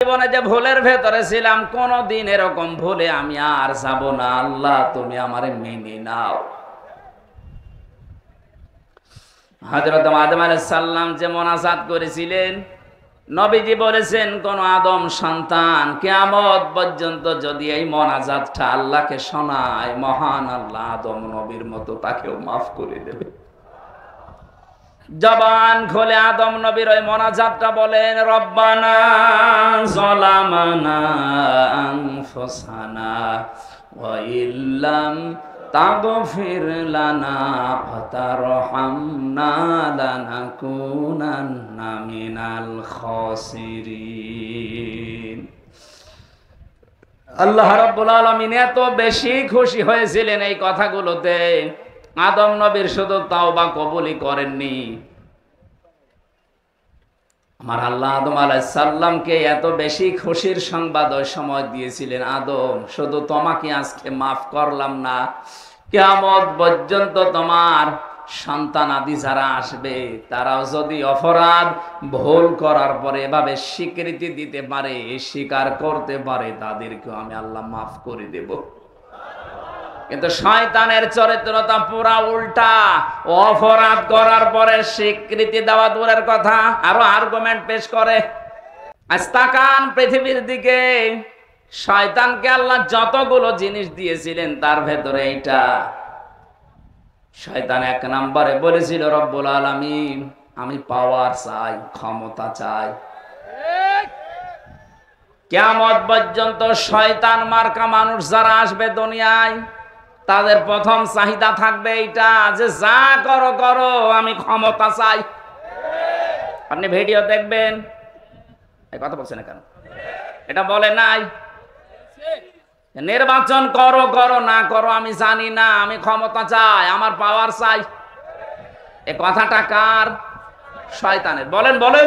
জীবনে যে ভুলের ভেতরে ছিলাম, কোনদিন এরকম ভুলে আমি আর যাব না। আল্লাহ তুমি আমারে মেনে নাও। হযরত আদম আলাইহিস সালাম যে মুনাজাত করেছিলেন, নবীজি বলেছেন কোন আদম সন্তান কিয়ামত পর্যন্ত যদি এই মুনাজাতটা আল্লাহকে শোনায়, মহান আল্লাহ আদম নবীর মতো তাকেও মাফ করে দেবে। জবান খুলে আদম নবীর ওই মুনাজাতটা বলেন, রব্বানা যালামানা আনফুসানা ওয়া ইল্লাম তাগফির লানা ওয়া তারহামনা লানাকুনান্না মিনাল খাসিরিন। আল্লাহ রাব্বুল আলামিন এত বেশি খুশি হয়েছিলেন এই কথাগুলোতে, আদম নবীর শুধু তাওবা কবুলই করেননি, আমার আল্লাহ আদম আলাইহিস সালামকে এত বেশি খুশির সংবাদ ওই সময় দিয়েছিলেন, আদম শুধু তোমাকে আজকে মাফ করলাম না, কিয়ামত পর্যন্ত তোমার সন্তান আদি যারা আসবে তারাও যদি অপরাধ ভুল করার পরে এভাবে স্বীকৃতি দিতে পারে, স্বীকার করতে পারে, তাদেরকেও আমি আল্লাহ মাফ করে দেব। কিন্তু শয়তানের চরিত্রটা পুরা উল্টা, অপরাধ করার পরে স্বীকৃতি দেওয়া দূরের কথা, আরো আর্গুমেন্ট পেশ করে। আজ তাকান পৃথিবীর দিকে, শয়তানকে আল্লাহ যতগুলো জিনিস দিয়েছিলেন তার ভেতরে এইটা। শয়তান এক নম্বরে বলেছিল, রব্বুল আলামিন আমি পাওয়ার চাই, ক্ষমতা চাই। কিয়ামত পর্যন্ত শয়তান মার্কা মানুষ যারা আসবে দুনিয়ায়, তাদের প্রথম চাহিদা থাকবে এইটা যে যা করো করো, আমি ক্ষমতা চাই। আপনি ভিডিও দেখবেন, এই কথা বলছেন না কেন? এটা বলে নাই নির্বাচন করো করো না করো আমি জানি না, আমি ক্ষমতা চাই, আমার পাওয়ার চাই। এ কথাটা কার? শয়তানের। বলেন বলেন।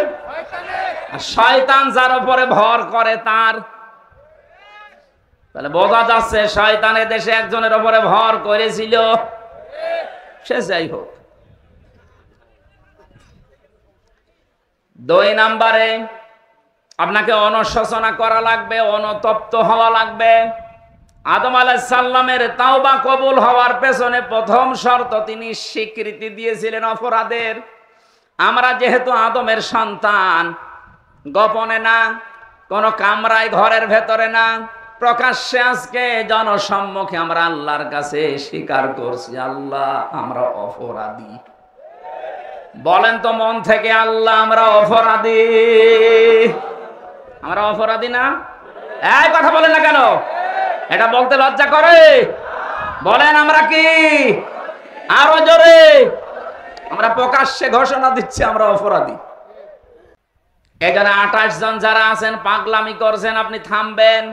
শয়তান যার উপরে ভর করে তার। তাহলে বোঝা যাচ্ছে শয়তানের দেশে একজনের উপরে ভর করেছিল, সে যাই হোক। 2 নম্বরে আপনাকে অনুশোচনা করা লাগবে, অনুতপ্ত হওয়া লাগবে। আদম আলাইহিস সালামের তাওবা কবুল হওয়ার পেছনে প্রথম শর্ত তিনি স্বীকৃতি দিয়েছিলেন অপরাধের। আমরা যেহেতু আদমের সন্তান, গোপনে না, কোন কামরায় ঘরের ভেতরে না, প্রকাশ্যে আজকে জনসম্মুখে আমরা আল্লাহর কাছে স্বীকার করছি, আল্লাহ আমরা অপরাধী। বলেন তো মন থেকে, আল্লাহ আমরা অপরাধী। আমরা অপরাধী না? এই কথা বলেন না কেন? এটা বলতে লজ্জা করে? বলেন আমরা কি? আরো জোরে। আমরা প্রকাশ্যে ঘোষণা দিচ্ছি আমরা অপরাধী। এখানে 28 জন যারা আছেন পাগলামি করছেন, আপনি থামবেন।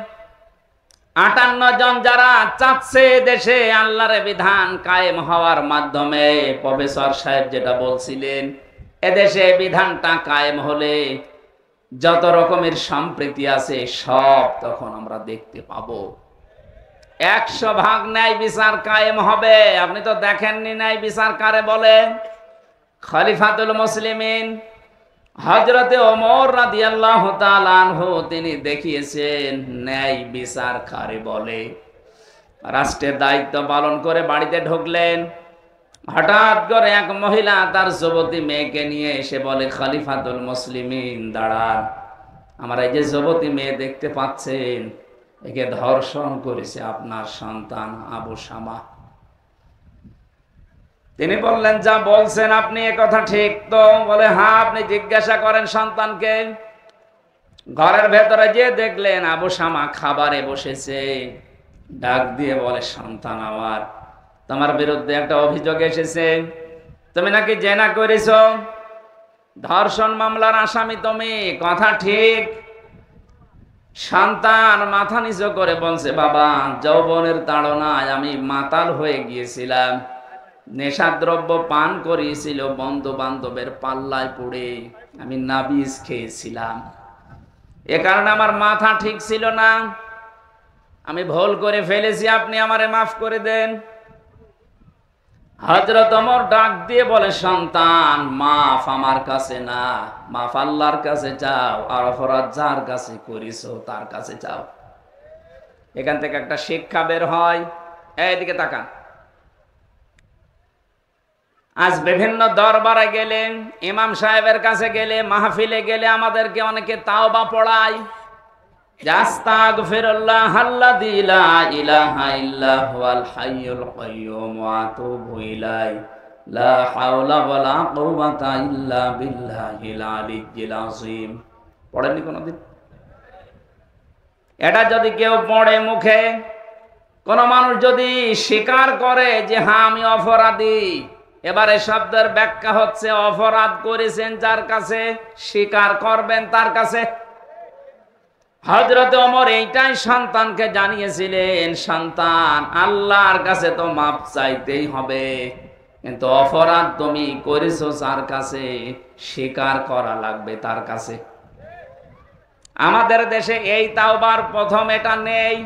58 জন যারা চাচ্ছে দেশে আল্লাহর বিধান কায়েম হওয়ার মাধ্যমে, প্রফেসর সাহেব যেটা বলছিলেন, এদেশে বিধানটা কায়েম হলে যত রকমের সম্প্রীতি আছে সব তখন আমরা দেখতে পাবো। 100 ভাগ ন্যায় বিচার কায়েম হবে। আপনি তো দেখেননি ন্যায় বিচার কারে বলে? খলিফাতুল মুসলিমিন হযরতে ওমর রাদিয়াল্লাহু তাআলা আনহু তিনি দেখিয়েছেন ন্যায় বিচার কারে বলে। রাষ্ট্রের দায়িত্ব পালন করে বাড়িতে ঢুকলেন, হঠাৎ করে এক মহিলা তার যুবতী মেয়েকে নিয়ে এসে বলে, খলিফাতুল মুসলিমিন দাঁড়ান, আমার এই যে যুবতী মেয়ে দেখতে পাচ্ছেন, একে ধর্ষণ করেছে আপনার সন্তান আবু শামা। তিনি বললেন, যা বলছেন আপনি এ কথা ঠিক তো? বলে, হ্যাঁ। আপনি জিজ্ঞাসা করেন সন্তানকে। ঘরের ভেতরে যে দেখলেন আবু শামা খাবারে বসেছে, ডাক দিয়ে বলে, সন্তান আমার, তোমার বিরুদ্ধে একটা অভিযোগ এসেছে, তুমি নাকি জেনা করেছ, ধর্ষণ মামলার আসামি তুমি। কথা ঠিক। সন্তান মাথা নিচু করে বলছে, বাবা যৌবনের তাড়নায় আমি মাতাল হয়ে গিয়েছিলাম, নেশাদ্রব্য পান করিয়েছিল, বন্ধু বান্ধবের পাল্লায় পড়ে আমি নাবিজ খেয়েছিলাম, এ কারণে আমার মাথা ঠিক ছিল না, আমি ভুল করে ফেলেছি, আপনি আমারে মাফ করে দেন। হযরত ওমর ডাক দিয়ে বলে, সন্তান, মাফ আমার কাছে না, মাফ আল্লাহর কাছে চাও, আর অপরাধ যার কাছে করিছো তার কাছে চাও। এখান থেকে একটা শিক্ষা বের হয়। এইদিকে তাকান। আজ বিভিন্ন দরবারে গেলে, ইমাম সাহেবের কাছে গেলে, মাহফিলে গেলে আমাদেরকে অনেকে তাওবা পড়ায়, আস্তাগফিরুল্লাহ আল্লাযী লা ইলাহা ইল্লা হুয়াল হাইয়ুল কাইয়্যুম ওয়া আতুবু ইলাইহি লা হাওলা ওয়ালা কুওয়াতা ইল্লা বিল্লাহিল আলিয়্যিল আযীম। পড়েননি কোনদিন? এটা যদি কেউ পড়ে মুখে, কোন মানুষ যদি স্বীকার করে যে হ্যাঁ আমি অপরাধী, এবারে শব্দের ব্যাখ্যা হচ্ছে অপরাধ করেছেন যার কাছে, স্বীকার করবেন তার কাছে। হযরত ওমর এইটাই সন্তানকে জানিয়েছিলেন, সন্তান, আল্লাহর কাছে তো মাপ চাইতেই হবে, কিন্তু অপরাধ তুমি করেছো যার কাছে, স্বীকার করা লাগবে তার কাছে। আমাদের দেশে এই তাওবার প্রথম এটা নেই।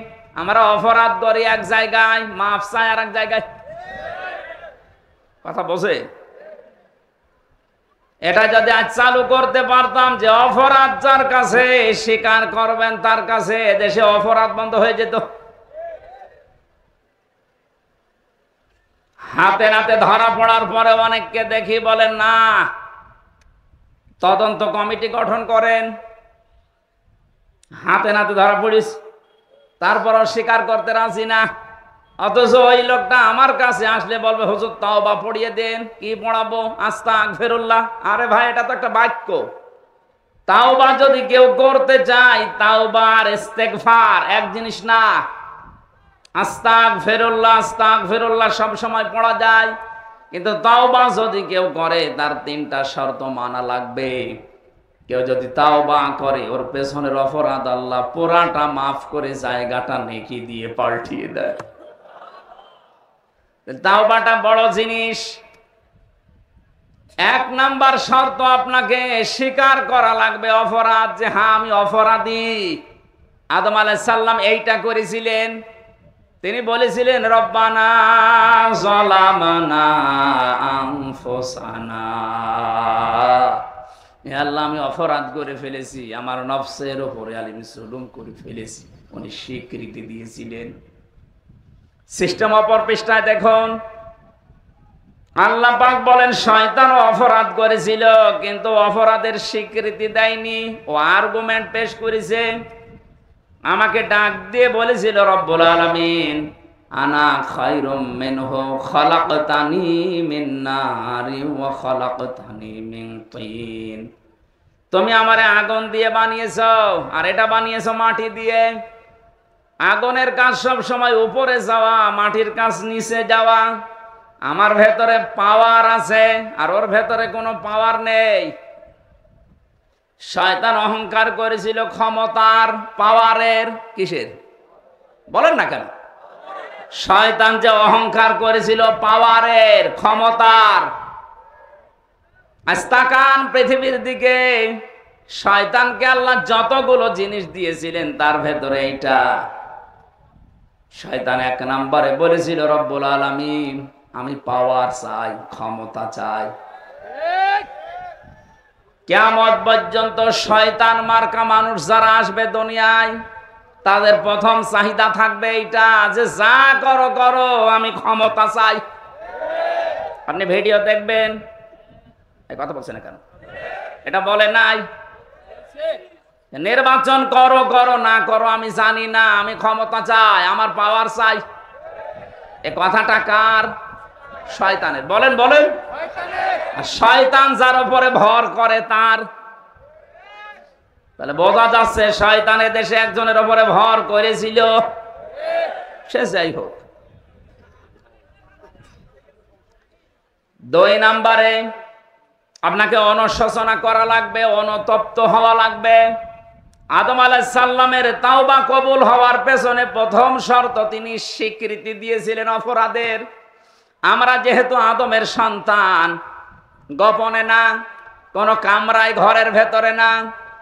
আমরা অপরাধ করি এক জায়গায়, মাপ চাই আর এক জায়গায়। কথা বোঝে? এটা যদি আজ চালু করতে পারতাম যে অপরাধ যার কাছে, স্বীকার করবেন তার কাছে, দেশে অপরাধ বন্ধ হয়ে যেত। হাতে নাতে ধরা পড়ার পরে অনেককে দেখি বলেন না, তদন্ত কমিটি গঠন করেন। হাতে নাতে ধরা পড়িস, তারপরও স্বীকার করতে রাজি না। অথচ ওই লোকটা আমার কাছে আসলে বলবে, হুজুর তাওবা পড়িয়ে দেন। কি পড়াবো? আস্তাগফিরুল্লাহ। আরে ভাই, এটা তো একটা বাক্য। তাওবা যদি কেউ করতে চায়, তাওবা আর ইস্তেগফার এক জিনিস না। আস্তাগফিরুল্লাহ, আস্তাগফিরুল্লাহ সব সময় পড়া যায়, কিন্তু তাওবা যদি কেউ করে, তার তিনটা শর্ত মানা লাগবে। কেউ যদি তাওবা করে, ওর পেছনের অপরাধ আল্লাহ পুরাটা মাফ করে জায়গাটা নেকি দিয়ে পাল্টিয়ে দেয়। তাওবাটা বড় জিনিস। এক নাম্বার শর্ত, আপনাকে স্বীকার করা লাগবে অপরাধ, যে হ্যাঁ আমি অপরাধী। আদম আলাইহিস সালাম এইটা করেছিলেন। তিনি বলেছিলেন, রব্বানা যালামনা আনফুসানা, হে আল্লাহ, আমি অপরাধ করে ফেলেছি, আমার নফসের উপরে জুলুম করে ফেলেছি। উনি স্বীকৃতি দিয়েছিলেন। সিস্টেম অপর পৃষ্ঠায় দেখুন, আল্লাহ পাক বলেন শয়তানও অপরাধ করেছিল, কিন্তু অপরাধের স্বীকৃতি দেয়নি। ও আর্গুমেন্ট পেশ করেছে, আমাকে ডাক দিয়ে বলেছিল, রব্বুল আলামিন, আনা খায়রুম মিনহু খালাকতানি মিন নারি ওয়া খালাকতানি মিন তিন। তুমি আমারে আগুন দিয়ে বানিয়েছো, আর এটা বানিয়েছো মাটি দিয়ে। আগুনের কাজ সব সময় উপরে যাওয়া, মাটির কাজ নিচে যাওয়া। আমার ভেতরে পাওয়ার আছে, আর ওর ভেতরে কোনো পাওয়ার নেই। শয়তান অহংকার করেছিল ক্ষমতার, পাওয়ারের। কিসের? বলেন না কেন? শয়তান যে অহংকার করেছিল পাওয়ারের, ক্ষমতার। আজ তাকান পৃথিবীর দিকে, শয়তানকে আল্লাহ যতগুলো জিনিস দিয়েছিলেন, তার ভেতরে এইটা। শয়তান এক নম্বরে বলেছিল, রব্বুল আলামিন, আমি পাওয়ার চাই, ক্ষমতা চাই। কিয়ামত পর্যন্ত শয়তান মার্কা মানুষ যারা আসবে দুনিয়ায়, তাদের প্রথম চাহিদা থাকবে এইটা, যে যা করো করো, আমি ক্ষমতা চাই। আপনি ভিডিও দেখবেন, এই কথা বলছেন না কেন? এটা বলে নাই, নির্বাচন করো করো না করো আমি জানি না, আমি ক্ষমতা চাই, আমার পাওয়ার চাই। এই কথাটা কার? শয়তানের। বলেন বলেন। শয়তান যার উপরে ভর করে তার। তাহলে বোঝা যাচ্ছে শয়তানের দেশে একজনের উপরে ভর করেছিল, সে যাই হোক। 2 নম্বরে আপনাকে অনুশোচনা করা লাগবে, অনুতপ্ত হওয়া লাগবে। আদম আলাইহিস সালামের তাওবা কবুল হওয়ার পেছনে প্রথম শর্ত তিনি স্বীকৃতি দিয়েছিলেন অপরাধের। আমরা যেহেতু আদমের সন্তান, গোপনে না, কোন কামরায় ঘরের ভেতরে না,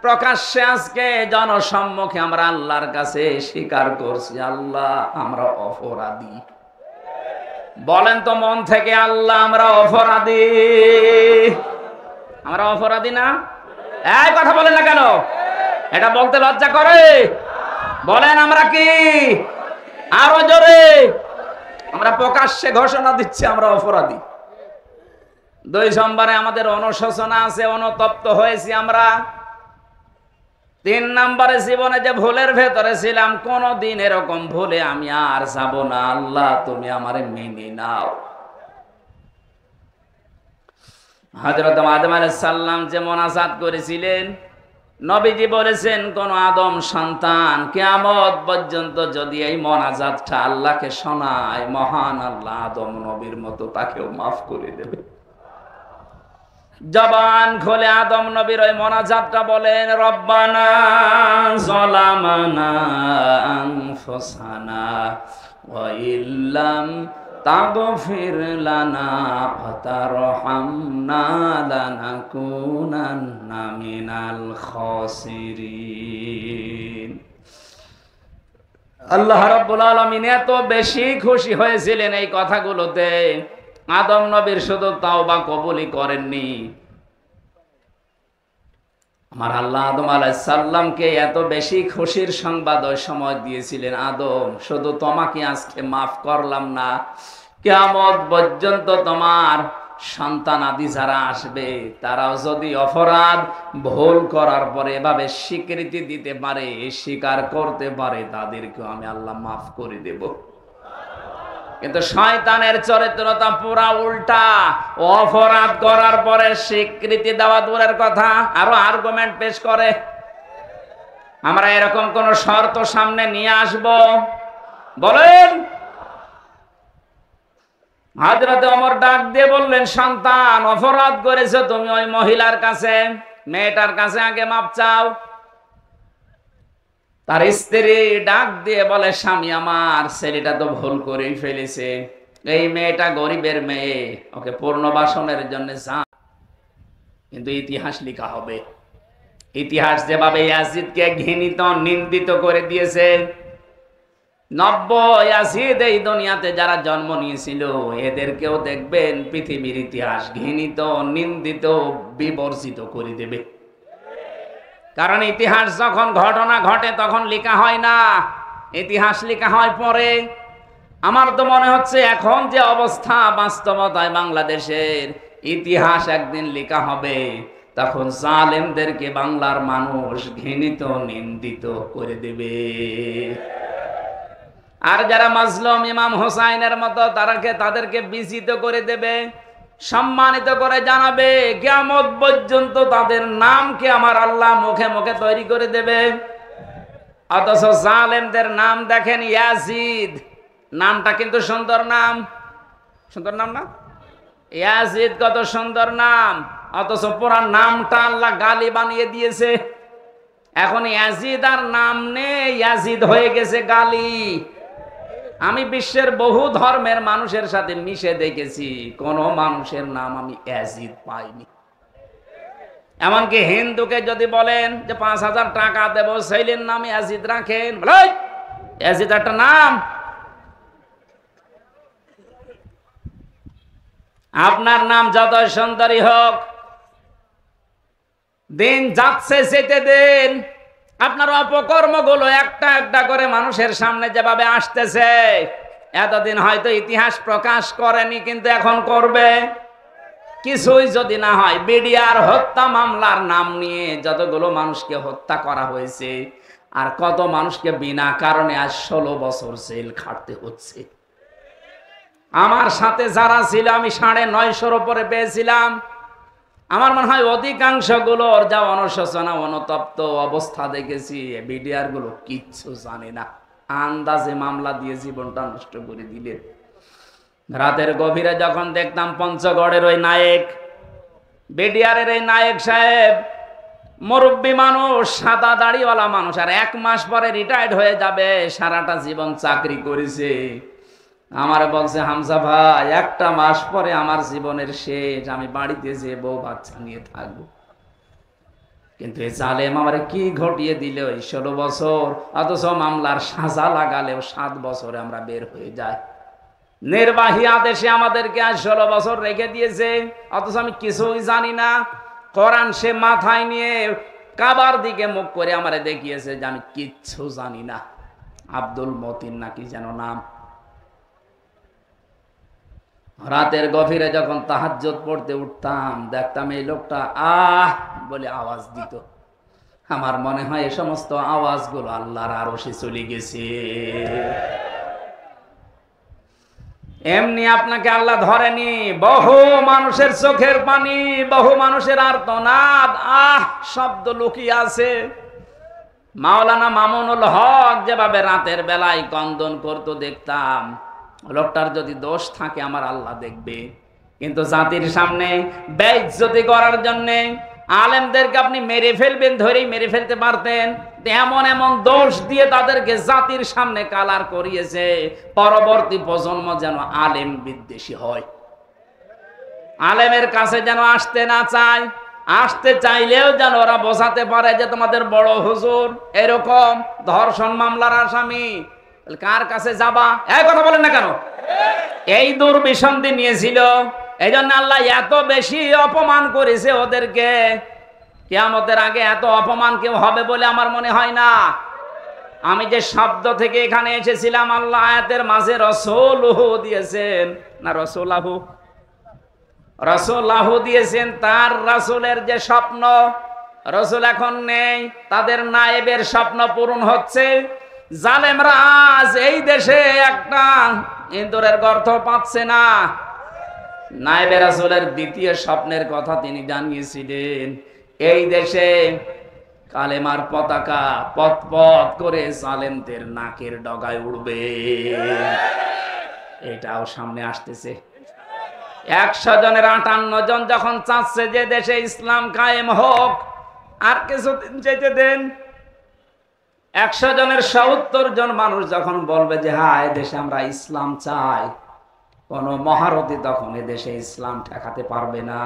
প্রকাশ্যে আজকে জনসম্মুখে আমরা আল্লাহর কাছে স্বীকার করছি, আল্লাহ আমরা অপরাধী। বলেন তো মন থেকে, আল্লাহ আমরা অপরাধী? আমরা অপরাধী না? এই কথা বলেন না কেন? এটা বলতে লজ্জা করে? বলেন আমরা কি? আরো জোরে। আমরা প্রকাশ্যে ঘোষণা দিচ্ছি আমরা অপরাধী। 2 নম্বরে আমাদের অনুশোচনা আছে, অনুতপ্ত হয়েছি আমরা। 3 নম্বরে জীবনে যে ভুলের ভেতরে ছিলাম, কোনদিন এরকম ভুলে আমি আর যাব না। আল্লাহ তুমি আমারে মেনে নাও। হযরত আদম আলাইহিস সালাম যে মোনাজাত করেছিলেন, নবীজি বলেছেন কোন আদম সন্তান কিয়ামত পর্যন্ত যদি এই মোনাজাতটা আল্লাহকে শোনায়, মহান আল্লাহ আদম নবীর মতো তাকেও মাফ করে দেবে। জবান খুলে আদম নবীর ওই মোনাজাতটা বলেন, রব্বানা যালামানা আনফুসানা ওয়া ইল্লাম তাগফির লানা ওয়া তারহামনা লানাকুনান্না মিনাল খাসিরিন। আল্লাহ রাব্বুল আলামিন এত বেশি খুশি হয়েছিলেন এই কথাগুলোতে, আদম নবীর শুধু তাওবা কবুলই করেননি, আমার আল্লাহ আদম আলাইহিস সালামকে এত বেশি খুশির সংবাদ ওই সময় দিয়েছিলেন, আদম শুধু তোমাকে আজকে মাফ করলাম না, কিয়ামত পর্যন্ত তোমার সন্তান আদি যারা আসবে তারাও যদি অপরাধ ভুল করার পরে এভাবে স্বীকৃতি দিতে পারে, স্বীকার করতে পারে, তাদেরকেও আমি আল্লাহ মাফ করে দেব। কিন্তু শয়তানের চরিত্রটা পুরা উল্টা। অপরাধ করার পরে স্বীকৃতি দেওয়া দূরের কথা, আরো আর্গুমেন্ট পেশ করে। আমরা এরকম কোন শর্ত সামনে নিয়ে আসব? বলেন। হযরত ওমর ডাক দিয়ে বললেন, সন্তান অপরাধ করেছো তুমি, ওই মহিলার কাছে, মেয়েটার কাছে আগে মাপ চাও। তার স্ত্রী ডাক দিয়ে বলে, স্বামী আমার, ছেলেটা তো ভুল করেই ফেলেছে, এই মেয়েটা গরিবের মেয়ে, ওকে পুনর্বাসনের জন্য যা, কিন্তু ইতিহাস লেখা হবে। ইতিহাস যেভাবে ইয়াজিদকে ঘৃণিত নিন্দিত করে দিয়েছে, 90 ইয়াজিদ এই দুনিয়াতে যারা জন্ম নিয়েছিল এদেরকেও দেখবেন পৃথিবীর ইতিহাস ঘৃণিত, নিন্দিত, বিবর্জিত করে দেবে। কারণ ইতিহাস যখন ঘটনা ঘটে তখন লেখা হয় না, ইতিহাস লেখা হয় পরে। আমার তো মনে হচ্ছে এখন যে অবস্থা বাস্তবতায় বাংলাদেশের, ইতিহাস একদিন লেখা হবে, তখন জালেমদেরকে বাংলার মানুষ ঘৃণিত, নিন্দিত করে দেবে। আর যারা মাজলুম ইমাম হোসাইনের মতো তাদেরকে বিজিত করে দেবে, সম্মানিত করে জানাবে, কিয়ামত পর্যন্ত তাদের নামকে আমার আল্লাহ মুখে মুখে তৈরি করে দেবে। অথচ জালেমদের নাম দেখেন ইয়াজিদ, নামটা কিন্তু সুন্দর নাম, সুন্দর নাম না? ইয়াজিদ কত সুন্দর নাম, অথচ পুরা নামটা আল্লাহ গালি বানিয়ে দিয়েছে। এখন ইয়াজিদ আর নাম নেই, ইয়াজিদ হয়ে গেছে গালি। আমি বিশ্বের বহু ধর্মের মানুষের সাথে মিশে দেখেছি, কোন মানুষের নাম আমি ইয়াজিদ পাইনি। এমনকি হিন্দুকে যদি বলেন যে 5000 টাকা দেব, ছেলের নাম ইয়াজিদ রাখেন, বলে ইয়াজিদ একটা নাম। আপনার নাম যত সুন্দরী হোক, দিন যাচ্ছে যেতে দেন, আপনার অপকর্মগুলো একটা একটা করে মানুষের সামনে যেভাবে আসতেছে, এতদিন হয়তো ইতিহাস প্রকাশ করেনি, কিন্তু এখন করবে। কিছুই যদি না হয়, বিডিআর হত্যা মামলার নাম নিয়ে যতগুলো মানুষকে হত্যা করা হয়েছে, আর কত মানুষকে বিনা কারণে আজ 16 বছর জেল খাটতে হচ্ছে। আমার সাথে যারা ছিল, আমি 950-র উপরে পেয়েছিলাম। আমার মনে হয় অধিকাংশ গুলোর যা অনুশোচনা, অনুতপ্ত অবস্থা দেখেছি, বিডিআর গুলো কিচ্ছু জানে না, আন্দাজে মামলা দিয়ে জীবনটা নষ্ট করে দিলে। রাতের গভীরে যখন দেখতাম পঞ্চগড়ের ওই নায়েক, বিডিআরের এই নায়েক সাহেব, মুরব্বী মানুষ, সাদা দাড়িওয়ালা মানুষ, আর 1 মাস পরে রিটায়ার্ড হয়ে যাবে, সারাটা জীবন চাকরি করেছে। আমার বলছে, হামজা ভাই, 1টা মাস পরে আমার জীবনের শেষ, আমি বাড়িতে যে বউ বাচ্চা নিয়ে থাকবো। কিন্তু এই জালেম আমারে কি ঘটিয়ে দিল, 16 বছর, অথচ মামলার সাজা লাগালেও 7 বছরে আমরা বের হয়ে যাই। নির্বাহী আদেশে আমাদেরকে আজ 16 বছর রেখে দিয়েছে, অথচ আমি কিছুই জানি না। কোরআন সে মাথায় নিয়ে কাবার দিকে মুখ করে আমারে দেখিয়েছে যে আমি কিচ্ছু জানি না। আব্দুল মতিন নাকি যেন নাম। রাতের গভীরে যখন তাহাজ্জুদ পড়তে উঠতাম, দেখতাম এই লোকটা আহ বলে আওয়াজ দিত। আমার মনে হয় এই সমস্ত আওয়াজগুলো আল্লাহর আরশে চলে গেছে। এমনি আপনাকে আল্লাহ ধরেনি। বহু মানুষের চোখের পানি, বহু মানুষের আর্তনাদ আহ শব্দ লুকিয়ে আছে। মাওলানা মামুনুল হক যেভাবে রাতের বেলায় কন্দন করতো দেখতাম, লোকটার যদি দোষ থাকে আমার আল্লাহ দেখবে। কিন্তু জাতির সামনে বেইজ্জতি করার জন্য আলেমদেরকে আপনি মেরে ফেলবেন, ধরেই মেরে ফেলতে পারতেন। এমন এমন দোষ দিয়ে তাদেরকে জাতির সামনে কালার করিয়েছে, পরবর্তী প্রজন্ম যেন আলেম বিদ্বেষী হয়, আলেমের কাছে যেন আসতে না চায়। আসতে চাইলেও যেন ওরা বোঝাতে পারে যে তোমাদের বড় হুজুর এরকম ধর্ষণ মামলার আসামি, কার কাছে যাবা? এই কথা বলেন না কেন? এই দুর্বিসন্ধি নিয়েছিল, এই জন্য আল্লাহ এত বেশি অপমান করেছে ওদেরকে। কিয়ামতের আগে এত অপমান কেউ হবে বলে আমার মনে হয় না। আমি যে শব্দ থেকে এখানে এসেছিলাম, আল্লাহ আয়াতের মাঝে রসুলহু দিয়েছেন না, রসুলাহু, রসুলাহু দিয়েছেন। তার রাসূলের যে স্বপ্ন, রসুল এখন নেই, তাদের নায়েবের স্বপ্ন পূরণ হচ্ছে। জালেমরা আজ এই দেশে একটা ইঁদুরের গর্ত পাচ্ছে না। নায়েবে রাসূলের দ্বিতীয় স্বপ্নের কথা তিনি জানিয়েছিলেন, এই দেশে কালেমার পতাকা পথ পথ করে জালেমদের নাকের ডগায় উড়বে। এটাও সামনে আসতেছে। 100 জনের 58 জন যখন চাচ্ছে যে দেশে ইসলাম কায়েম হোক, আর কিছুদিন যেতে দেন। 100 জনের 70 জন মানুষ যখন বলবে যে হ্যাঁ দেশে আমরা ইসলাম চাই, কোন মহারথী তখন দেশে ইসলাম ঠেকাতে পারবে না।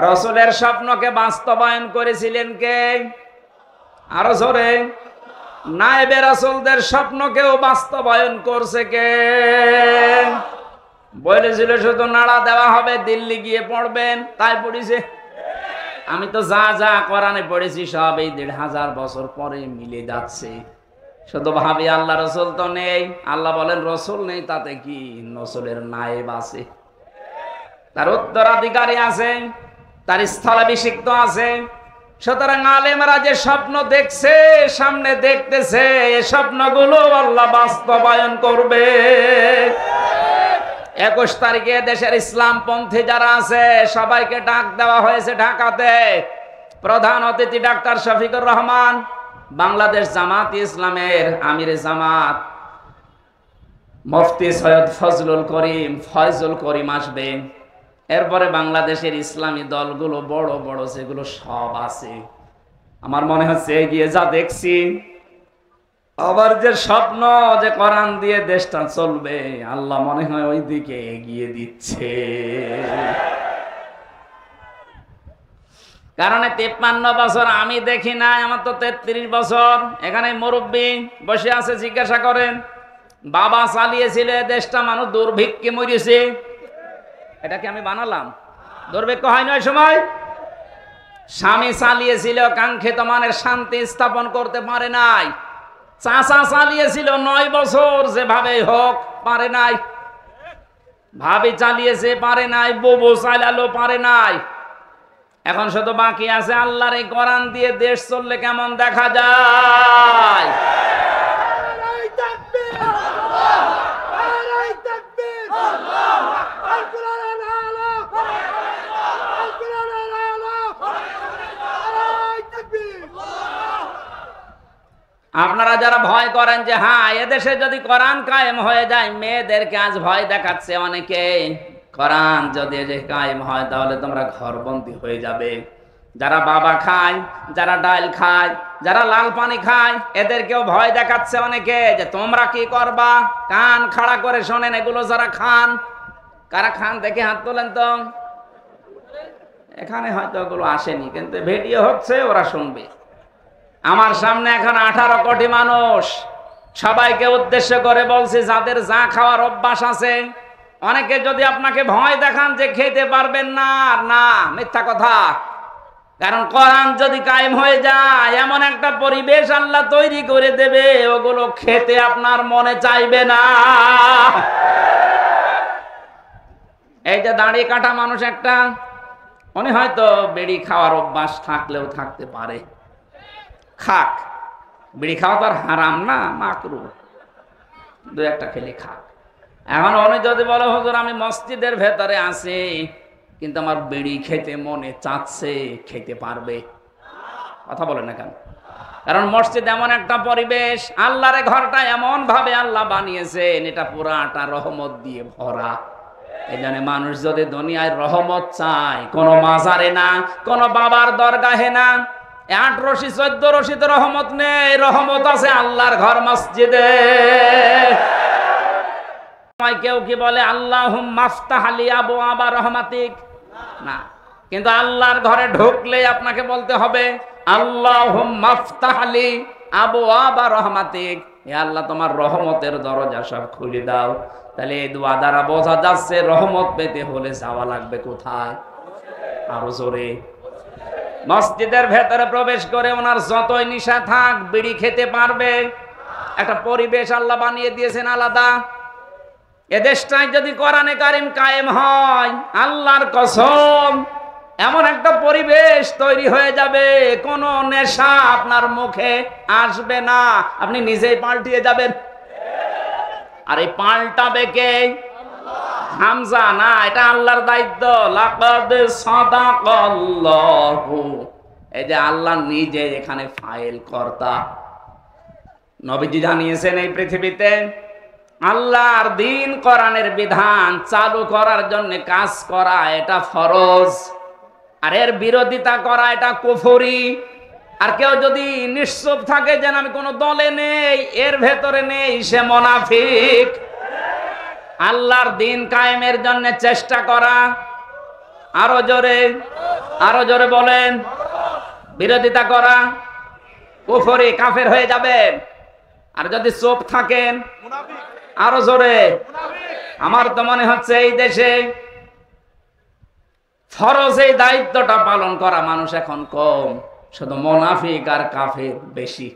রাসূলের স্বপ্নকে বাস্তবায়ন করেছিলেন কে? আরো জোরে। নায়েবে রাসূলদের স্বপ্নকেও বাস্তবায়ন করছে কে? বলেছিল শুধু নাড়া দেওয়া হবে, দিল্লি গিয়ে পড়বেন, তাই পড়িছে। আমি তো যা যা কোরআনে পড়েছি সব এই 1500 বছর পরে মিলে যাচ্ছে। শুধু ভাবি আল্লাহ রসুল তো নেই, আল্লাহ বলেন রসুল নেই তাতে কি, রসুলের নায়েব আছে, তার উত্তরাধিকারী আছে, তার স্থলাভিষিক্ত আছে। সুতরাং আলেমরা যে স্বপ্ন দেখছে, সামনে দেখতেছে, এই স্বপ্নগুলো আল্লাহ বাস্তবায়ন করবে। 21 তারিখে দেশের ইসলামপন্থী যারা আছে সবাইকে ডাক দেওয়া হয়েছে ঢাকাতে। প্রধান অতিথি ডাক্তার শফিকুর রহমান, বাংলাদেশ জামাত ইসলামের আমির জামাত মুফতি সৈয়দ ফয়জুল করিম আসবে। এরপরে বাংলাদেশের ইসলামী দলগুলো বড় বড় যেগুলো সব আছে। আমার মনে হচ্ছে এগিয়ে যা দেখছি, আবার যে স্বপ্ন যে কোরআন দিয়ে দেশটা চলবে, আল্লাহ মনে হয় ওই দিকে এগিয়ে দিচ্ছে। কারণ 53 বছর আমি দেখি নাই, আমার তো 33 বছর। এখানে মুরব্বী বসে আছে, জিজ্ঞাসা করেন বাবা চালিয়েছিল দেশটা, মানুষ দুর্ভিক্ষে মরেছে। এটা কি আমি বানালাম? দুর্ভিক্ষ হয় না ওই সময়। স্বামী চালিয়েছিল, কাঙ্ক্ষিত মানের শান্তি স্থাপন করতে পারে নাই। চাচা চালিয়েছিল 9 বছর, যেভাবে হোক পারে নাই। ভাবি চালিয়েছে, পারে নাই। বুবু চালালো, পারে নাই। এখন শুধু বাকি আছে আল্লাহর এই কোরআন দিয়ে দেশ চললে কেমন দেখা যায়। আপনারা যারা ভয় করেন যে হ্যাঁ এদেশে যদি কোরআন কায়েম হয়ে যায়, মেয়েদেরকে আজ ভয় দেখাচ্ছে অনেকে, কোরআন যদি কায়েম হয় তাহলে তোমরা ঘরবন্দি হয়ে যাবে। যারা বাবা খায়, যারা ডাল খায়, যারা লাল পানি খায়, এদেরকেও ভয় দেখাচ্ছে অনেকে যে তোমরা কি করবা। কান খাড়া করে শোনেন এগুলো যারা খান। কারা খান দেখে হাত তোলেন তো। এখানে হয়তো এগুলো আসেনি, কিন্তু ভিডিও হচ্ছে, ওরা শুনবে। আমার সামনে এখন 18 কোটি মানুষ, সবাইকে উদ্দেশ্য করে বলছি, যাদের যা খাওয়ার অভ্যাস আছে, অনেকে যদি আপনাকে ভয় দেখান যে খেতে পারবেন না, না, মিথ্যা কথা। কারণ কোরআন যদি কায়েম হয়ে যায়, এমন একটা পরিবেশ আল্লাহ তৈরি করে দেবে, ওগুলো খেতে আপনার মনে চাইবে না। এই যে দাঁড়িয়ে কাটা মানুষ একটা, উনি হয়তো বিড়ি খাওয়ার অভ্যাস থাকলেও থাকতে পারে, খাক, বিড়ি খাওয়া তো আর হারাম না, মাকরু, দু একটা খেলে খাক। এখন উনি যদি বলে হুজুর আমি মসজিদের ভেতরে আছি কিন্তু আমার বিড়ি খেতে মনে চাচ্ছে, খেতে পারবে? কথা বলে না কেন? কারণ মসজিদ এমন একটা পরিবেশ, আল্লাহর ঘরটা এমন ভাবে আল্লাহ বানিয়েছেন, এটা পুরাটা রহমত দিয়ে ভরা। এই জন্য মানুষ যদি দুনিয়ায় রহমত চায়, কোন মাজারে না, কোন বাবার দরগাহে না, 8 রশি 14 রশিতে রহমত নেই, রহমত আছে আল্লাহর ঘর মসজিদে। কেউ কি বলে আল্লাহুম্মা আফতাহ লি আবওয়াবা রহমাতিক? না, কিন্তু আল্লাহর ঘরে ঢুকলে আপনাকে বলতে হবে আল্লাহুম্মা আফতাহ লি আবওয়াবা রহমাতিক, হে আল্লাহ তোমার রহমতের দরজা সব খুলে দাও। তাহলে এই দোয়া দ্বারা বোঝা যাচ্ছে রহমত পেতে হলে যাওয়া লাগবে কোথায়? আরো জোরে। মসজিদের ভেতরে প্রবেশ করে ওনার যতই নিশা থাক, বিড়ি খেতে পারবে। একটা পরিবেশ আল্লাহ বানিয়ে দিয়েছেন আলাদা। এদেশটায় যদি কোরআনে কারিম কায়েম হয়, আল্লাহর কসম, এমন একটা পরিবেশ তৈরি হয়ে যাবে, কোন নেশা আপনার মুখে আসবে না, আপনি নিজেই পাল্টিয়ে যাবেন। আর এই পাল্টাবে কে? হামজা না, এটা আল্লাহর দায়িত্ব। লাকাদ সাদাকাল্লাহু, এই যে আল্লাহ নিজে এখানে ফাইল কর্তা। নবীজি জানিয়েছেন এই পৃথিবীতে আল্লাহর দ্বীন কোরআনের বিধান চালু করার জন্য কাজ করা এটা ফরজ, আর এর বিরোধিতা করা এটা কুফরি। আর কেউ যদি নিশ্চুপ থাকে যেন আমি কোন দলে নেই, এর ভেতরে নেই, সে মুনাফিক। আল্লাহর দ্বীন কায়েমের জন্য চেষ্টা করা, আরো জোরে, আরো জোরে বলেন, বিরোধিতা করা কুফরি, কাফের হয়ে যাবেন। আর যদি চুপ থাকেন, আরো জোরে। আমার তো মনে হচ্ছে এই দেশে ফরজ এই দায়িত্বটা পালন করা মানুষ এখন কম, শুধু মুনাফিক আর কাফের বেশি।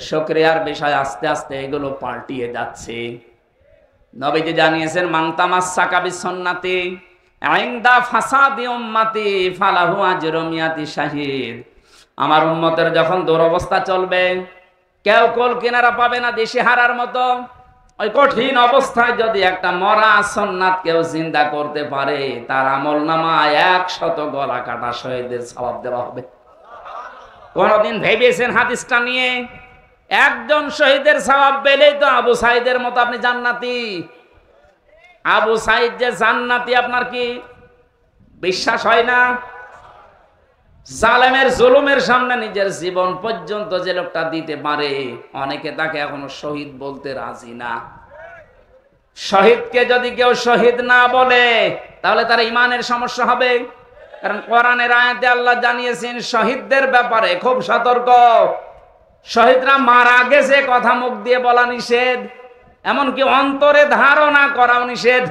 শুকরিয়ার বিষয়, আস্তে আস্তে এগুলো পাল্টিয়ে যাচ্ছে। নবীজি জানিয়েছেন মান তামাসসাকা বিসুন্নতি ইনদা ফাসাদি উম্মতি ফালাহু আজরু মিয়াতি শাহিদ। আমার উম্মতের যখন দুরবস্থা চলবে, কেউ কোল কিনারা পাবে না দেশে হারার মতো, ওই কঠিন অবস্থায় যদি একটা মরা সুন্নাত কেউ জিন্দা করতে পারে, তার আমলনামায় 100 গলা কাটা শহীদের সওয়াব দেওয়া হবে। কোনদিন ভেবেছেন হাদিসটা নিয়ে? একজন শহীদের সওয়াব পেলেই তো আবু সাইদের মতো আপনি জান্নাতি। আবু সাইদ যে জান্নাতি, আপনার কি বিশ্বাস হয় না? জালেমের জুলুমের সামনে নিজের জীবন পর্যন্ত যে লোকটা দিতে পারে, অনেকে তাকে এখনো শহীদ বলতে রাজি না। শহীদকে যদি কেউ শহীদ না বলে, তাহলে তার ইমানের সমস্যা হবে। কারণ কোরআনের আয়াতে আল্লাহ জানিয়েছেন শহীদদের ব্যাপারে খুব সতর্ক। শহীদরা মারা গেছে কথা মুখ দিয়ে বলা নিষেধ, এমনকি অন্তরে ধারণা করাও নিষেধ।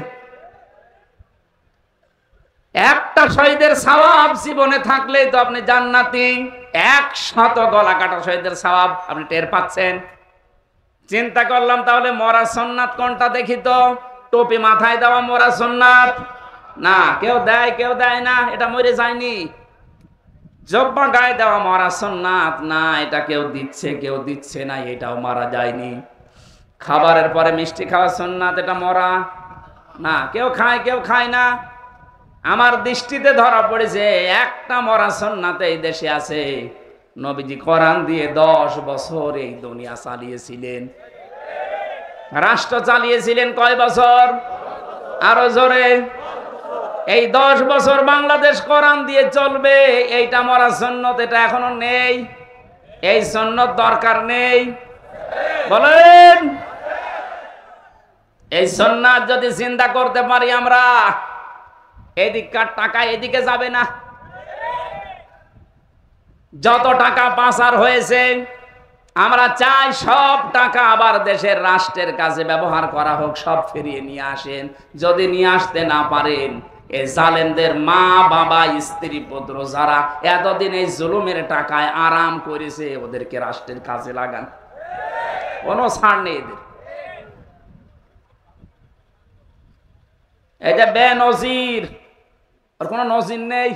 একটা শহীদের সওয়াব জীবনে থাকলেই তো আপনি জান্নাতি। 100 গলা কাটা শহীদের সওয়াব আপনি টের পাচ্ছেন। চিন্তা করলাম তাহলে মরা সুন্নাত কোনটা দেখি তো। টুপি মাথায় দেওয়া মরা সুন্নাত না, কেউ দেয় কেউ দেয় না, এটা মরে যায়নি। জব্বা গায়ে দেওয়া মরা সুন্নাত না, এটা কেউ দিচ্ছে কেউ দিচ্ছে না, এটাও মারা যায়নি। খাবারের পরে মিষ্টি খাওয়া সুন্নাত, এটা মরা না, কেউ খায় কেউ খায় না। আমার দৃষ্টিতে ধরা পড়েছে একটা মরা সুন্নাত এই দেশে আছে। নবীজি কোরআন দিয়ে 10 বছর এই দুনিয়া চালিয়েছিলেন, রাষ্ট্র চালিয়েছিলেন। কয় বছর? আরো জোরে। এই 10 বছর বাংলাদেশ কোরআন দিয়ে চলবে, এইটা মরা সুন্নত, এটা এখনো নেই। এই সুন্নত দরকার নেই, বলেন? এই সুন্নাত যদি চিন্তা করতে পারি আমরা, এদিককার টাকা এদিকে যাবে না। যত টাকা পাচার হয়েছে আমরা চাই সব টাকা আবার দেশের রাষ্ট্রের কাজে ব্যবহার করা হোক, সব ফিরিয়ে নিয়ে আসেন। যদি নিয়ে আসতে না পারেন, এই জালেমদের মা বাবা স্ত্রী পুত্র যারা এতদিন এই জুলুমের টাকায় আরাম করেছে, ওদেরকে রাষ্ট্রের কাজে লাগান, কোনো ছাড় নেই এদের। এই যে বেনজির, ওর কোনো নজির নেই।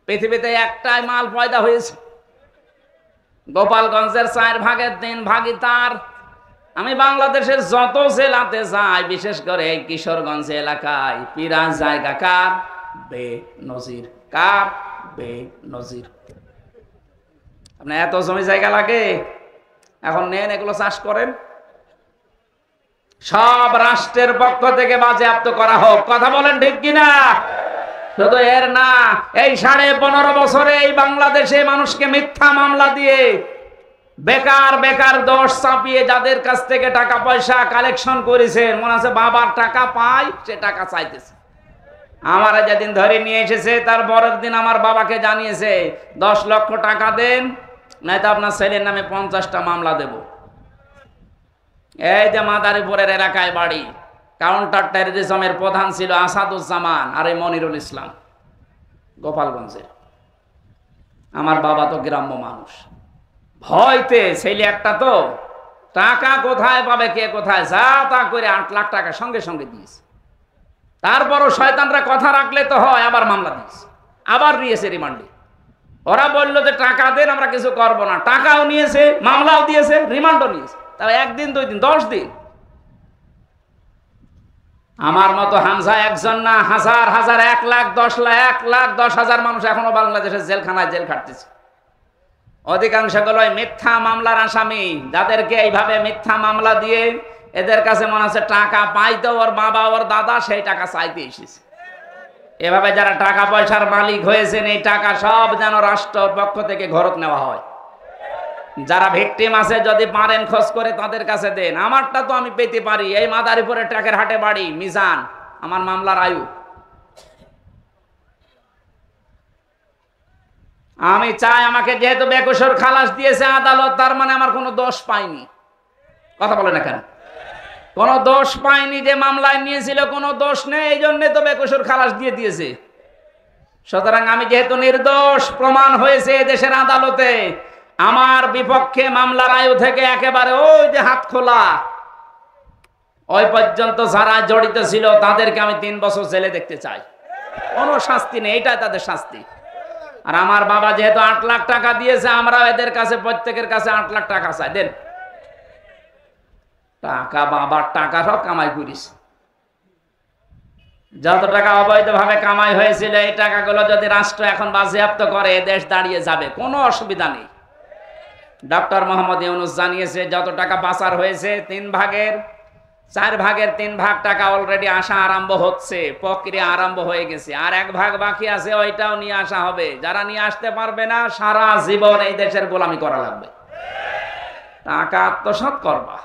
পৃথিবীতে একটাই মাল পয়দা হয়েছে, গোপালগঞ্জের 4 ভাগের 3 ভাগই তার। আমি বাংলাদেশের যত জেলাতে যাই, বিশেষ করে এই কিশোরগঞ্জ এলাকায়, পিরাজ জায়গা কার? বেনজির। কার? বেনজির। আপনার এত জমি জায়গা লাগে, এখন নেন এগুলো চাষ করেন, সব রাষ্ট্রের পক্ষ থেকে বাজেয়াপ্ত করা হোক। কথা বলেন ঠিক কিনা? শুধু এর না, এই 15.5 বছরে এই বাংলাদেশে মানুষকে মিথ্যা মামলা দিয়ে বেকার বেকার দোষ চাপিয়ে যাদের কাছ থেকে টাকা পয়সা কালেকশন করেছেন, মনে আছে বাবার টাকা পায়, সে টাকা চাইতেছে। আমার যেদিন ধরে নিয়ে এসেছে, তার পরের দিন আমার বাবাকে জানিয়েছে 10 লক্ষ টাকা দেন, নয়তো আপনার ছেলের নামে 50টা মামলা দেব। এই যে মাদারীপুরের এলাকায় বাড়ি, কাউন্টার টেররিজমের প্রধান ছিল আসাদুজ্জামান আর এই মনিরুল ইসলাম, গোপালগঞ্জের। আমার বাবা তো গ্রাম্য মানুষ, ভয়তে ছেলে একটা তো টাকা কোথায় পাবে, কে কোথায়, যা তা করে 8 লাখ টাকা সঙ্গে সঙ্গে দিয়েছে। তারপরও শয়তানরা কথা রাখলে তো হয়, আবার মামলা দিয়েছে, আবার নিয়েছে রিমান্ডে। ওরা বললো যে টাকা দেন, আমরা কিছু করবো না, টাকাও নিয়েছে, মামলাও দিয়েছে, রিমান্ডও নিয়েছে। তবে 1 দিন 2 দিন 10 দিন। আমার মতো হামজা একজন না, হাজার হাজার, 1 লাখ 10 লাখ, 1,10,000 মানুষ এখনো বাংলাদেশের জেলখানায় জেল খাটতেছে। অধিকাংশগুলোই মিথ্যা মামলার আসামি, যাদেরকে এইভাবে মিথ্যা মামলা দিয়ে এদের কাছে মনে হচ্ছে টাকা পাইতো ওর বাবা ওর দাদা, সেই টাকা চাইতে এসেছে। এভাবে যারা টাকা পয়সার মালিক হয়েছেন, এই টাকা সব যেন রাষ্ট্রের পক্ষ থেকে ঘরত নেওয়া হয়। যারা ভিকটিম আছে, যদি পারেন খোঁজ করে তাদের কাছে দেন। আমারটা তো আমি পেতে পারি, এই মাদারীপুরের ট্রাকের হাটে বাড়ি, মিজান আমার মামলার আয়ু। আমি চাই, আমাকে যেহেতু বেকসুর খালাস দিয়েছে আদালত, তার মানে আমার কোনো দোষ পাইনি। কথা বলে না কেন? কোনো দোষ পাইনি, যে মামলায় নিয়েছিল কোনো দোষ নেই, এই জন্য তো বেকসুর খালাস দিয়ে দিয়েছে। সুতরাং আমি যেহেতু নির্দোষ প্রমাণ হয়েছে দেশের আদালতে, আমার বিপক্ষে মামলার আয়ু থেকে একেবারে ওই যে হাত খোলা, ওই পর্যন্ত যারা জড়িত ছিল তাদেরকে আমি 3 বছর জেলে দেখতে চাই। কোনো শাস্তি নেই, এটাই তাদের শাস্তি। আর আমার বাবা যেহেতু 8 লাখ টাকা দিয়েছে, আমরা এদের কাছে প্রত্যেকের কাছে 8 লাখ টাকা চাই, দেন। টাকা বাবার টাকা সব কামাই করিস, যত টাকা অবৈধভাবে কামাই হয়েছিল, এই টাকাগুলো যদি রাষ্ট্র এখন বাজেয়াপ্ত করে, দেশ দাঁড়িয়ে যাবে, কোনো অসুবিধা নেই। ডক্টর মোহাম্মদ ইউনূস জানিয়েছে, যত টাকা পাচার হয়েছে 3 ভাগের 4 ভাগের 3 ভাগ টাকা অলরেডি আসা আরম্ভ হচ্ছে, প্রক্রিয়া আরম্ভ হয়ে গেছে। আর 1 ভাগ বাকি আছে, ওইটাও নিয়ে আসা হবে। যারা নিয়ে আসতে পারবে না, সারা জীবন এই দেশের গোলামি করা লাগবে। টাকা আত্মসাৎ করবা।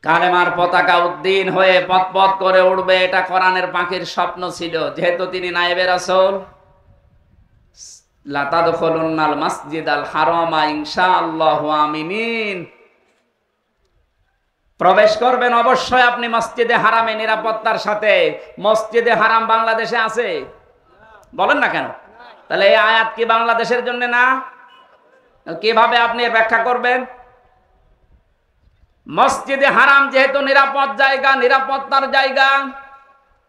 কালেমার পতাকা উদ্দিন হয়ে পথ পথ করে উঠবে, এটা কোরআনের পাখির স্বপ্ন ছিল। যেহেতু তিনি নায়েবে রাসূল, লা তাদখুলুন্নাল মাসজিদাল হারামা ইনশাআল্লাহু আমিনিন, প্রবেশ করবেন অবশ্যই আপনি মসজিদে হারামে নিরাপত্তার সাথে। মসজিদে হারাম বাংলাদেশে আছে? বলেন না কেন? তাহলে এই আয়াত কি বাংলাদেশের জন্য না? কিভাবে আপনি এর ব্যাখ্যা করবেন? মসজিদে হারাম যেহেতু নিরাপদ জায়গা, নিরাপত্তার জায়গা,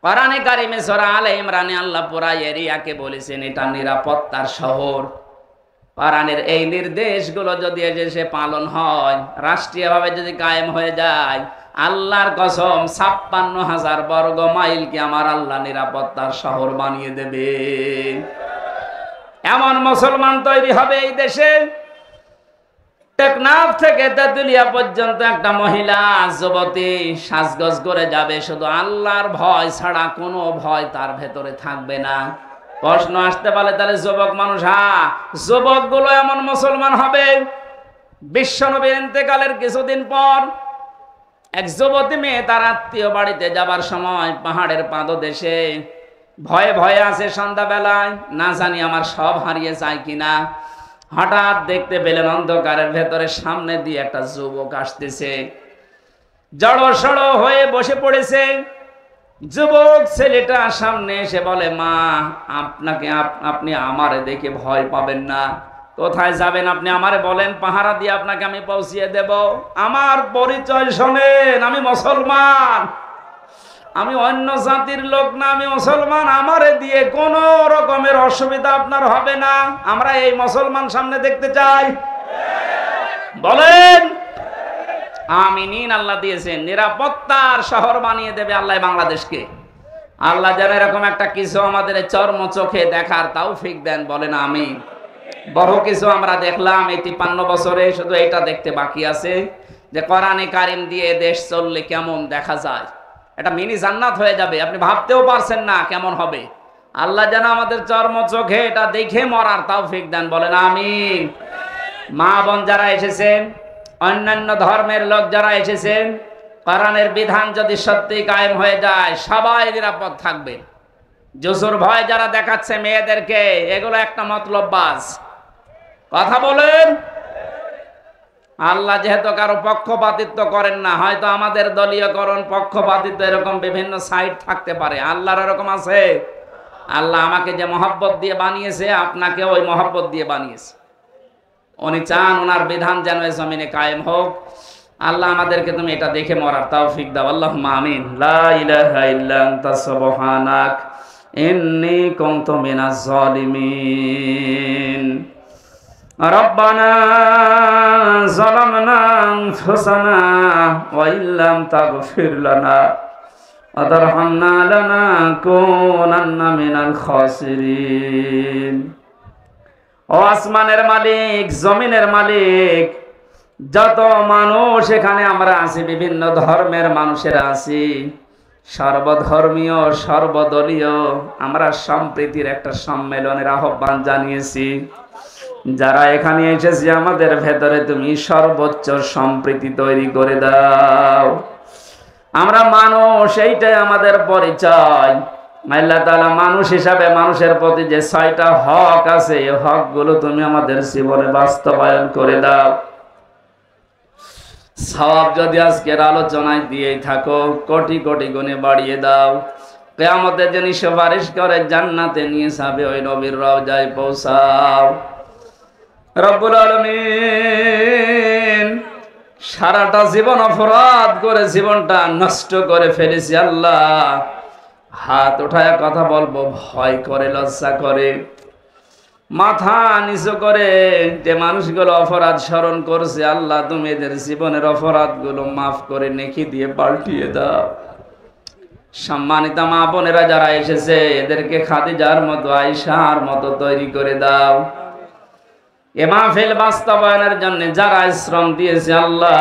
কোরআনে কারিমে সূরা আলে ইমরানে আল্লাহ পুরা এরিয়াকে বলেছেন এটা নিরাপত্তার শহর। কোরআনের এই নির্দেশগুলো যদি এসে পালন হয়, রাষ্ট্রীয়ভাবে যদি কায়েম হয়ে যায়, আল্লাহর কসম 56,000 বর্গ মাইলকে আমার আল্লাহ নিরাপত্তার শহর বানিয়ে দেবে। এমন মুসলমান তৈরি হবে এই দেশে, টেকনাফ থেকে তেতুলিয়া পর্যন্ত একটা মহিলা যুবতী সাজগোজ করে যাবে, শুধু আল্লাহর ভয় ছাড়া কোনো ভয় তার ভেতরে থাকবে না। প্রশ্ন আসতে পারে, তাহলে যুবক মানুষ, হ্যাঁ, যুবকগুলো এমন মুসলমান হবে। বিশ্বনবীর ইন্তেকালের কিছুদিন পর এক যুবতী মেয়ে তার আত্মীয় বাড়িতে যাবার সময় পাহাড়ের পাদদেশে ভয়ে ভয়ে আছে সন্ধ্যাবেলায়, না জানি আমার সব হারিয়ে যায় কিনা। হঠাৎ দেখতে পেলেন অন্ধকারের ভেতরে সামনে দিয়ে একটা যুবক আসতেছে, জড়সড় হয়ে বসে পড়েছে। যুবক ছেলেটা সামনে এসে বলে, মা আপনি আমারে দেখে ভয় পাবেন না, কোথায় যাবেন আপনি আমারে বলেন, পাহারা দিয়ে আপনাকে আমি পৌঁছিয়ে দেব। আমার পরিচয় শোনেন, আমি মুসলমান, আমি অন্য জাতির লোক না, আমি মুসলমান। আমারে দিয়ে কোনো রকমের অসুবিধা আপনার হবে না। আমরা এই মুসলমান সামনে দেখতে চাই, বলেন আমিন। আল্লাহ দিয়েছেন, নিরাপত্তার শহর বানিয়ে দেবে আল্লাহ বাংলাদেশকে। আল্লাহ যেন এরকম একটা কিছু আমাদের চর্ম চোখে দেখার তৌফিক দেন, বলেন আমিন। বড় কিছু আমরা দেখলাম এই 53 বছরে, শুধু এটা দেখতে বাকি আছে যে কোরআনে কারিম দিয়ে দেশ চললে কেমন দেখা যায়। এটা মিনি জান্নাত হয়ে যাবে, আপনি ভাবতেও পারছেন না কেমন হবে। আল্লাহ যেন আমাদের চর্ম চোখে এটা দেখে মরার তৌফিক দেন, বলেন আমিন। মা বোন যারা এসেছেন, অন্যান্য ধর্মের লোক যারা এসেছেন, কোরআনের বিধান যদি সত্যি কায়েম হয়ে যায় সবাই নিরাপদ থাকবে। জুসুর ভয় যারা দেখাচ্ছে মেয়েদেরকে, এগুলো একটা মতলববাজ কথা, বলেন। আল্লাহ যেহেতু কারো পক্ষপাতিত্ব করেন না, হয়তো আমাদের দলীয়করণ পক্ষপাতিত্ব এরকম বিভিন্ন সাইড থাকতে পারে, আল্লাহর এরকম আছে। আল্লাহ আমাকে যে মহব্বত দিয়ে বানিয়েছে, আপনাকে ওই মহব্বত দিয়ে বানিয়েছে। উনি চান ওনার বিধান যেন এই জমিনে কায়েম হোক। আল্লাহ আমাদেরকে তুমি এটা দেখে মরার তৌফিক দাও, আল্লাহুম্মা আমিন। লা ইলাহা ইল্লা আনতা সুবহানাক ইন্নী কুনতু মিনাজ জালিমিন। রব্বানা যালামনা আনফুসানা ওয়া ইল্লাম তাগফির লানা ওয়া তারহামনা লানাকুনান্না মিনাল খাসিরিন। ও আসমানের মালিক, জমিনের মালিক, যত মানুষ এখানে আমরা আছি, বিভিন্ন ধর্মের মানুষেরা আছি, সর্বধর্মীয় সর্বদলীয়, আমরা সম্প্রীতির একটা সম্মেলনের আহ্বান জানিয়েছি। যারা এখানে এসেছি আমাদের ভেতরে তুমি সর্বোচ্চ সম্প্রীতি তৈরি করে দাও। আমরা মানুষ, এইটাই আমাদের পরিচয়। আল্লাহ তাআলা মানুষ হিসাবে মানুষের প্রতি যে 6টা হক আছে, এই হকগুলো তুমি আমাদের জীবনে বাস্তবায়ন করে দাও। সওয়াব যদি আজকের আলোচনায় দিয়েই থাকো, কোটি কোটি গুণে বাড়িয়ে দাও। কিয়ামতে যিনি সুপারিশ করে জান্নাতে নিয়ে যাবে, ওই নবীর রওজায় পৌঁছাও। রব্বুল আলামিন, সারাটা জীবন অপরাধ করে জীবনটা নষ্ট করে ফেলেছি আল্লাহ। হাত উঠায় কথা বলবো ভয় করে, লজ্জা করে, মাথা নিচু করে। যে মানুষগুলো অপরাধ স্মরণ করছে, আল্লাহ তুমি এদের জীবনের অপরাধগুলো মাফ করে নেকি দিয়ে পাল্টিয়ে দাও। সম্মানিত মা বোনেরা যারা এসেছে, এদেরকে খাদিজার মতো, আয়েশার মতো তৈরি করে দাও। এ মাহফিল বাস্তবায়নের জন্য যারা শ্রম দিয়েছে, আল্লাহ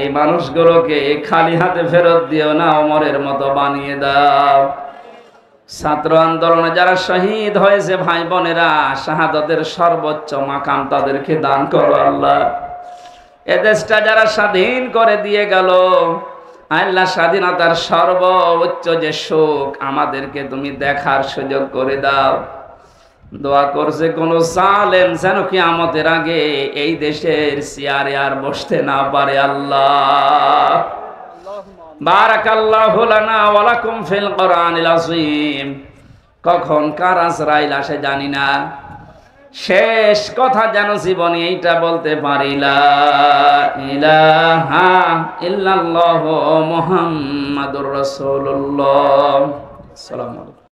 এই মানুষগুলোকে খালি হাতে ফেরত দিও না, ওমরের মতো বানিয়ে দাও। ছাত্র আন্দোলনে যারা শহীদ হয়েছে ভাই বোনেরা, শাহাদাতের সর্বোচ্চ মাকাম তাদেরকে দান করো আল্লাহ। এ দেশটা যারা স্বাধীন করে দিয়ে গেল, আল্লাহ স্বাধীনতার সর্বোচ্চ যে সুখ আমাদেরকে তুমি দেখার সুযোগ করে দাও। দোয়া করছে কোন জালেম যেন কিয়ামতের আগে এই দেশের চেয়ারে আর বসতে না পারে আল্লাহ। বারাকাল্লাহু লানা ওয়া লাকুম ফিল কোরআনিল আযীম। কখন কার আজরাইল আসে জানি না, শেষ কথা যেন জীবনে এইটা বলতে পারি, লা ইলাহা ইল্লাল্লাহু মুহাম্মাদুর রাসূলুল্লাহ। আসসালামু আলাইকুম।